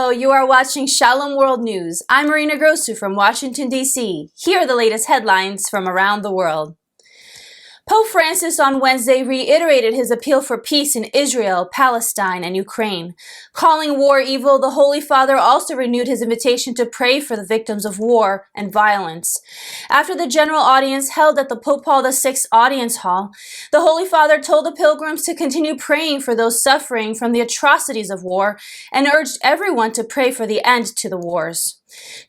Hello, you are watching Shalom World News. I'm Marina Grossu from Washington, D.C. Here are the latest headlines from around the world. Pope Francis on Wednesday reiterated his appeal for peace in Israel, Palestine, and Ukraine. Calling war evil, the Holy Father also renewed his invitation to pray for the victims of war and violence. After the general audience held at the Pope Paul VI Audience Hall, the Holy Father told the pilgrims to continue praying for those suffering from the atrocities of war and urged everyone to pray for the end to the wars.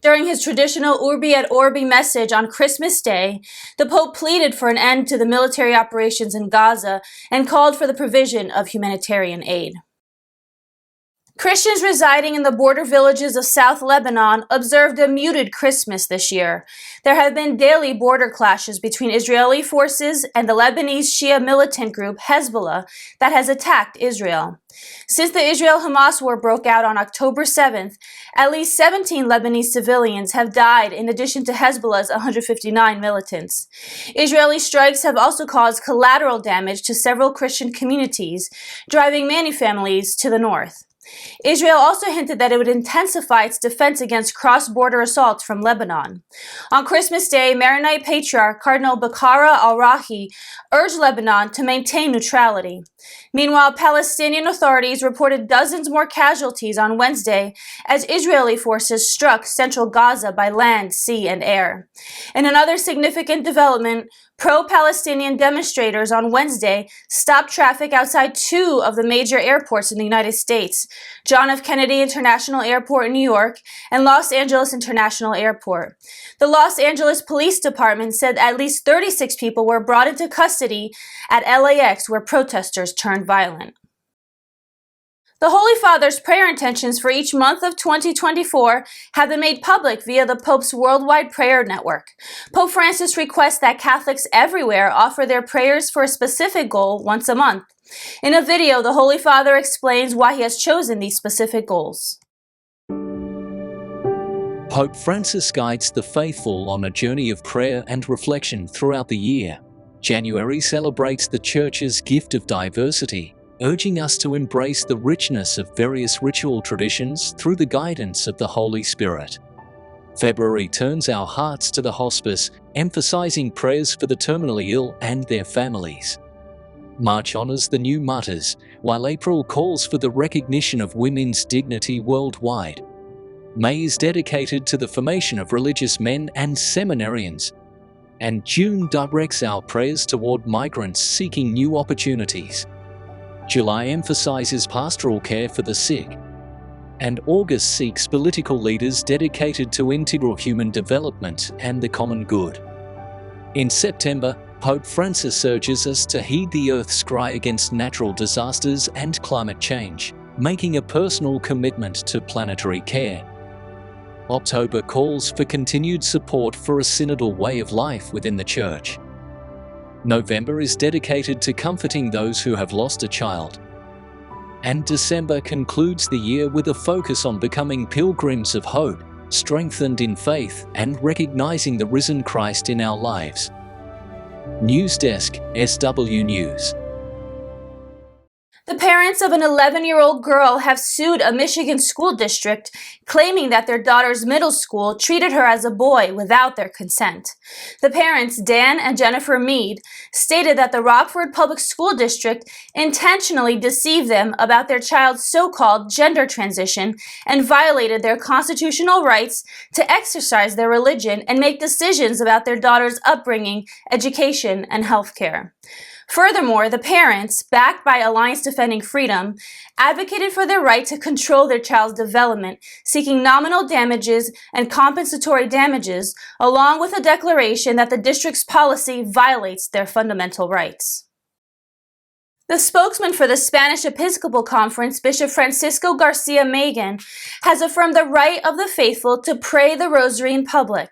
During his traditional Urbi et Orbi message on Christmas Day, the Pope pleaded for an end to the military operations in Gaza and called for the provision of humanitarian aid. Christians residing in the border villages of South Lebanon observed a muted Christmas this year. There have been daily border clashes between Israeli forces and the Lebanese Shia militant group Hezbollah that has attacked Israel. Since the Israel-Hamas war broke out on October 7th, at least 17 Lebanese civilians have died in addition to Hezbollah's 159 militants. Israeli strikes have also caused collateral damage to several Christian communities, driving many families to the north. Israel also hinted that it would intensify its defense against cross-border assaults from Lebanon. On Christmas Day, Maronite Patriarch Cardinal Bakara al-Rahi urged Lebanon to maintain neutrality. Meanwhile, Palestinian authorities reported dozens more casualties on Wednesday as Israeli forces struck central Gaza by land, sea, and air. In another significant development, pro-Palestinian demonstrators on Wednesday stopped traffic outside two of the major airports in the United States, John F. Kennedy International Airport in New York and Los Angeles International Airport. The Los Angeles Police Department said at least 36 people were brought into custody at LAX where protesters turned violent. The Holy Father's prayer intentions for each month of 2024 have been made public via the Pope's worldwide prayer network. Pope Francis requests that Catholics everywhere offer their prayers for a specific goal once a month. In a video, the Holy Father explains why he has chosen these specific goals. Pope Francis guides the faithful on a journey of prayer and reflection throughout the year. January celebrates the Church's gift of diversity, urging us to embrace the richness of various ritual traditions through the guidance of the Holy Spirit. February turns our hearts to the hospice, emphasizing prayers for the terminally ill and their families. March honors the new martyrs, while April calls for the recognition of women's dignity worldwide. May is dedicated to the formation of religious men and seminarians, and June directs our prayers toward migrants seeking new opportunities. July emphasizes pastoral care for the sick, and August seeks political leaders dedicated to integral human development and the common good. In September, Pope Francis urges us to heed the Earth's cry against natural disasters and climate change, making a personal commitment to planetary care. October calls for continued support for a synodal way of life within the Church. November is dedicated to comforting those who have lost a child. And December concludes the year with a focus on becoming pilgrims of hope, strengthened in faith and recognizing the risen Christ in our lives. News Desk, SW News. The parents of an 11-year-old girl have sued a Michigan school district, claiming that their daughter's middle school treated her as a boy without their consent. The parents, Dan and Jennifer Mead, stated that the Rockford Public School District intentionally deceived them about their child's so-called gender transition and violated their constitutional rights to exercise their religion and make decisions about their daughter's upbringing, education, and health care. Furthermore, the parents, backed by Alliance Defending Freedom, advocated for their right to control their child's development, seeking nominal damages and compensatory damages, along with a declaration that the district's policy violates their fundamental rights. The spokesman for the Spanish Episcopal Conference, Bishop Francisco García-Magán, has affirmed the right of the faithful to pray the Rosary in public.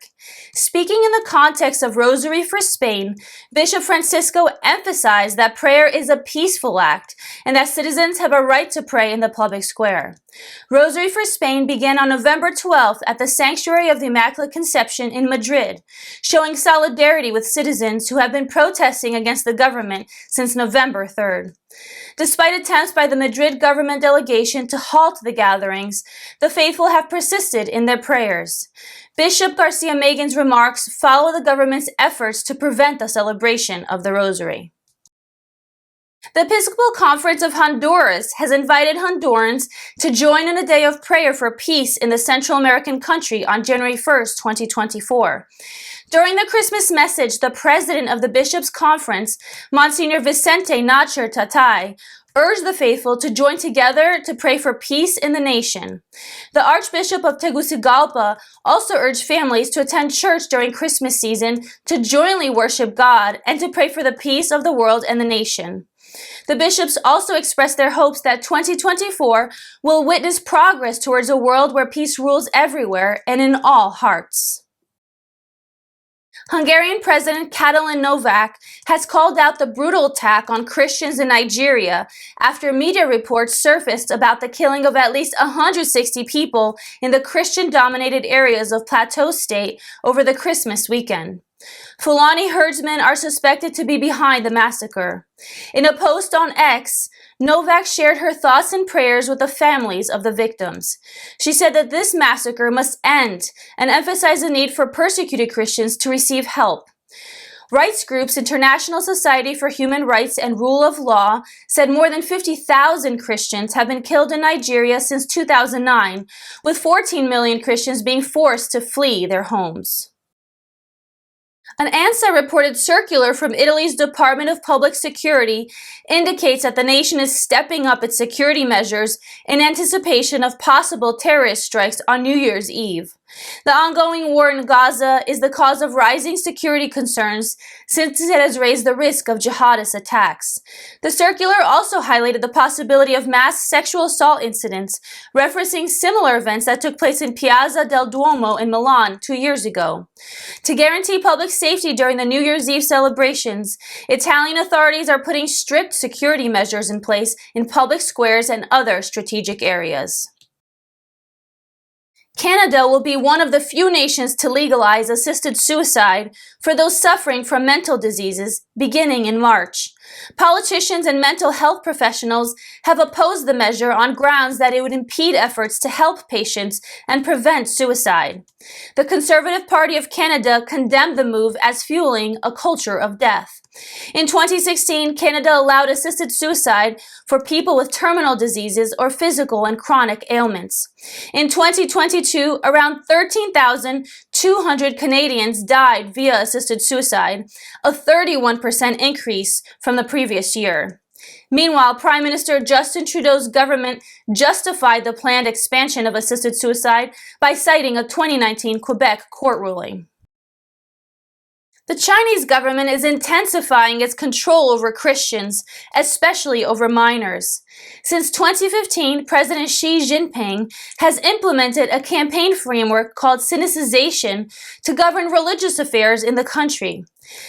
Speaking in the context of Rosary for Spain, Bishop Francisco emphasized that prayer is a peaceful act and that citizens have a right to pray in the public square. Rosary for Spain began on November 12th at the Sanctuary of the Immaculate Conception in Madrid, showing solidarity with citizens who have been protesting against the government since November 3rd. occurred. Despite attempts by the Madrid government delegation to halt the gatherings, the faithful have persisted in their prayers. Bishop Garcia-Magán's remarks follow the government's efforts to prevent the celebration of the Rosary. The Episcopal Conference of Honduras has invited Hondurans to join in a day of prayer for peace in the Central American country on January 1st, 2024. During the Christmas message, the president of the Bishops' Conference, Monsignor Vicente Nacher Tatay, urged the faithful to join together to pray for peace in the nation. The Archbishop of Tegucigalpa also urged families to attend church during Christmas season to jointly worship God and to pray for the peace of the world and the nation. The bishops also expressed their hopes that 2024 will witness progress towards a world where peace rules everywhere and in all hearts. Hungarian President Katalin Novak has called out the brutal attack on Christians in Nigeria after media reports surfaced about the killing of at least 160 people in the Christian-dominated areas of Plateau State over the Christmas weekend. Fulani herdsmen are suspected to be behind the massacre. In a post on X, Novak shared her thoughts and prayers with the families of the victims. She said that this massacre must end and emphasized the need for persecuted Christians to receive help. Rights groups International Society for Human Rights and Rule of Law said more than 50,000 Christians have been killed in Nigeria since 2009, with 14 million Christians being forced to flee their homes. An ANSA-reported circular from Italy's Department of Public Security indicates that the nation is stepping up its security measures in anticipation of possible terrorist strikes on New Year's Eve. The ongoing war in Gaza is the cause of rising security concerns since it has raised the risk of jihadist attacks. The circular also highlighted the possibility of mass sexual assault incidents, referencing similar events that took place in Piazza del Duomo in Milan 2 years ago. To guarantee public safety during the New Year's Eve celebrations, Italian authorities are putting strict security measures in place in public squares and other strategic areas. Canada will be one of the few nations to legalize assisted suicide for those suffering from mental diseases beginning in March. Politicians and mental health professionals have opposed the measure on grounds that it would impede efforts to help patients and prevent suicide. The Conservative Party of Canada condemned the move as fueling a culture of death. In 2016, Canada allowed assisted suicide for people with terminal diseases or physical and chronic ailments. In 2022, around 13,200 Canadians died via assisted suicide, a 31% increase from the previous year. Meanwhile, Prime Minister Justin Trudeau's government justified the planned expansion of assisted suicide by citing a 2019 Quebec court ruling. The Chinese government is intensifying its control over Christians, especially over minors. Since 2015, President Xi Jinping has implemented a campaign framework called Sinicization to govern religious affairs in the country.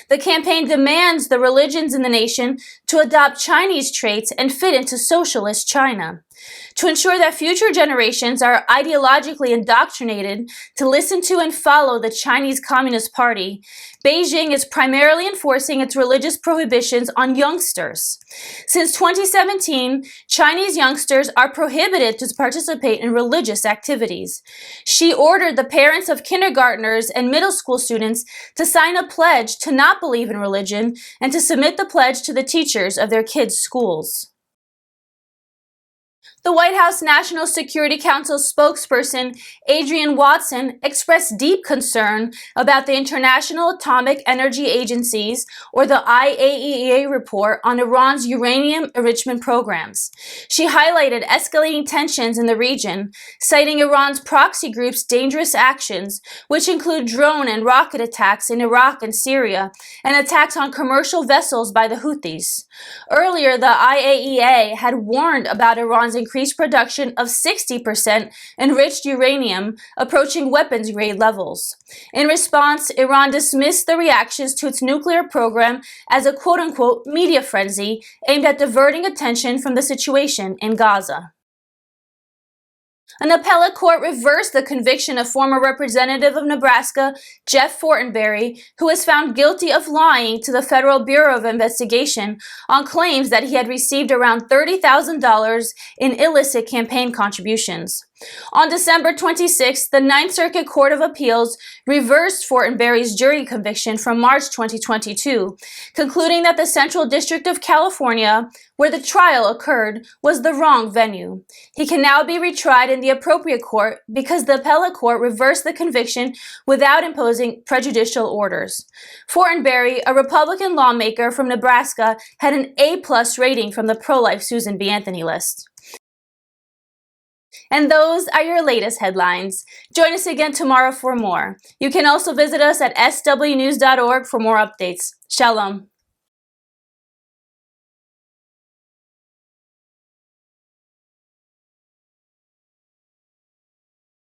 The campaign demands the religions in the nation to adopt Chinese traits and fit into socialist China. To ensure that future generations are ideologically indoctrinated to listen to and follow the Chinese Communist Party, Beijing is primarily enforcing its religious prohibitions on youngsters. Since 2017, Chinese youngsters are prohibited to participate in religious activities. Xi ordered the parents of kindergartners and middle school students to sign a pledge to not believe in religion and to submit the pledge to the teachers of their kids' schools. The White House National Security Council spokesperson Adrienne Watson expressed deep concern about the International Atomic Energy Agency's, or the IAEA, report on Iran's uranium enrichment programs. She highlighted escalating tensions in the region, citing Iran's proxy group's dangerous actions, which include drone and rocket attacks in Iraq and Syria, and attacks on commercial vessels by the Houthis. Earlier, the IAEA had warned about Iran's increased production of 60% enriched uranium, approaching weapons-grade levels. In response, Iran dismissed the reactions to its nuclear program as a quote-unquote media frenzy aimed at diverting attention from the situation in Gaza. An appellate court reversed the conviction of former Representative of Nebraska Jeff Fortenberry, who was found guilty of lying to the Federal Bureau of Investigation on claims that he had received around $30,000 in illicit campaign contributions. On December 26, the Ninth Circuit Court of Appeals reversed Fortenberry's jury conviction from March 2022, concluding that the Central District of California, where the trial occurred, was the wrong venue. He can now be retried in the appropriate court because the appellate court reversed the conviction without imposing prejudicial orders. Fortenberry, a Republican lawmaker from Nebraska, had an A+ rating from the pro-life Susan B. Anthony list. And those are your latest headlines. Join us again tomorrow for more. You can also visit us at swnews.org for more updates. Shalom.